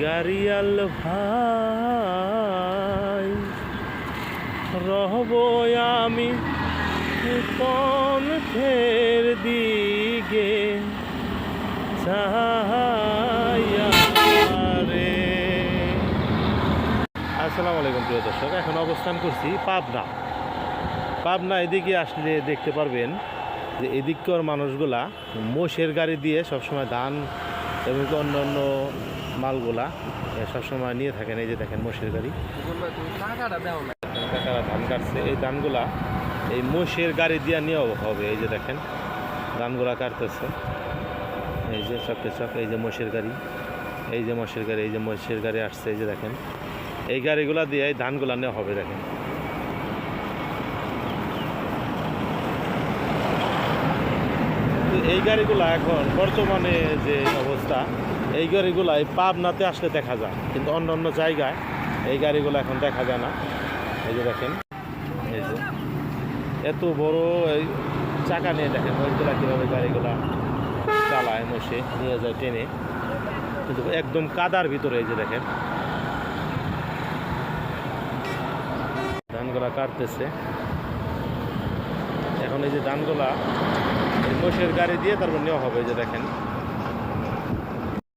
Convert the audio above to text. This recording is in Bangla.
গাড়িয়াল ভাই রহব আমি পথের দিকে চাহিয়া রে। আসসালামু আলাইকুম প্রিয় দর্শক, এখন অবস্থান করছি পাবনা। এদিকে আসলে দেখতে পারবেন যে এদিককার মানুষগুলা মোষের গাড়ি দিয়ে সবসময় ধান এবং অন্য অন্য মালগুলা সবসময় নিয়ে থাকেন। এই যে দেখেন মোষের গাড়ি, কাকারা ধান কাটছে। এই ধানগুলা এই মোষের গাড়ি দিয়ে নিয়েও হবে। এই যে দেখেন ধানগুলা কাটতেছে, এই যে চকে চক, এই যে মোষের গাড়ি, এই যে মোষের গাড়ি, এই যে মোষের গাড়ি আসছে। এই যে দেখেন এই গাড়িগুলা দিয়ে এই ধানগুলা নেওয়া হবে। দেখেন এই গাড়িগুলা এখন বর্তমানে যে অবস্থা, এই গাড়িগুলা এই পাবনাতে আসলে দেখা যায়, কিন্তু অন্য অন্য জায়গায় এই গাড়িগুলো এখন দেখা যায় না। এই যে দেখেন, এই যে এত বড় এই চাকা নিয়ে দেখেন ওইগুলা কীভাবে গাড়িগুলা চালায়, মোষে নিয়ে যায় টেনে, কিন্তু একদম কাদার ভিতরে। এই যে দেখেন ধানগুলা কাটতেছে এখন। এই যে ধানগুলা এই মোষের গাড়ি দিয়ে তারপর নেওয়া হবে। এই যে দেখেন